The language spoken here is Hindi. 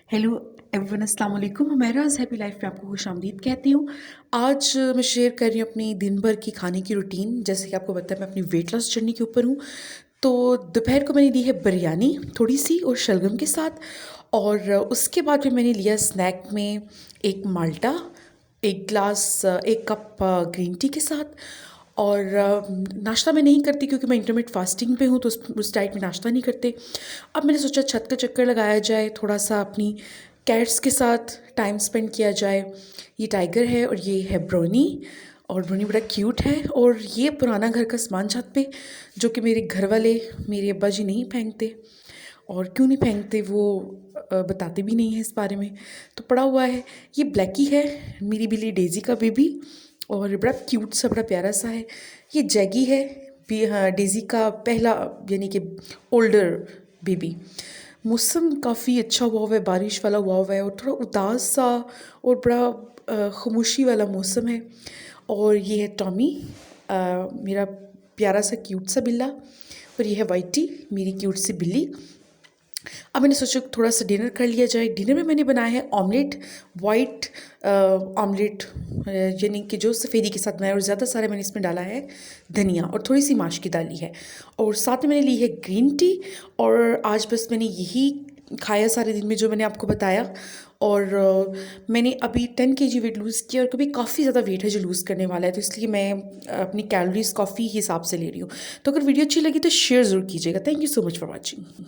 हेलो एवरीवन, अस्सलाम वालेकुम। हुमैराज़ हैप्पी लाइफ में आपको खुशामदीद कहती हूँ। आज मैं शेयर कर रही हूँ अपनी दिन भर की खाने की रूटीन। जैसे कि आपको पता है मैं अपनी वेट लॉस जर्नी के ऊपर हूँ। तो दोपहर को मैंने ली है बिरयानी थोड़ी सी और शलगम के साथ, और उसके बाद फिर मैंने लिया स्नैक में एक माल्टा, एक कप ग्रीन टी के साथ। और नाश्ता मैं नहीं करती क्योंकि मैं इंटरमिटेंट फास्टिंग पे हूँ, तो उस डाइट में नाश्ता नहीं करते। अब मैंने सोचा छत का चक्कर लगाया जाए, थोड़ा सा अपनी कैट्स के साथ टाइम स्पेंड किया जाए। ये टाइगर है और ये है ब्रोनी, और ब्रोनी बड़ा क्यूट है। और ये पुराना घर का सामान छत पे, जो कि मेरे घर वाले, मेरे अब्बा जी नहीं फेंकते, और क्यों नहीं फेंकते वो बताते भी नहीं हैं इस बारे में, तो पड़ा हुआ है। ये ब्लैकी है, मेरी बिल्ली डेज़ी का बेबी, और बड़ा क्यूट सा, बड़ा प्यारा सा है। ये जैगी है, भी हाँ, डेज़ी का पहला यानी कि ओल्डर बेबी। मौसम काफ़ी अच्छा हुआ हुआ है, बारिश वाला हुआ हुआ है, और थोड़ा उदास सा और बड़ा खामोशी वाला मौसम है। और ये है टॉमी, मेरा प्यारा सा क्यूट सा बिल्ला, और ये है वाइटी, मेरी क्यूट सी बिल्ली। अब मैंने सोचा थोड़ा सा डिनर कर लिया जाए। डिनर में मैंने बनाया है ऑमलेट, वाइट ऑमलेट, यानी कि जो सफ़ेदी के साथ बनाया, और ज़्यादा सारा मैंने इसमें डाला है धनिया, और थोड़ी सी माश की डाली है, और साथ में मैंने ली है ग्रीन टी। और आज बस मैंने यही खाया सारे दिन में जो मैंने आपको बताया। और मैंने अभी 10 kg वेट लूज़ किया, और कभी काफ़ी ज़्यादा वेट है जो लूज़ करने वाला है, तो इसलिए मैं अपनी कैलोरीज काफ़ी हिसाब से ले रही हूँ। तो अगर वीडियो अच्छी लगी तो शेयर ज़रूर कीजिएगा। Thank you so much for watching.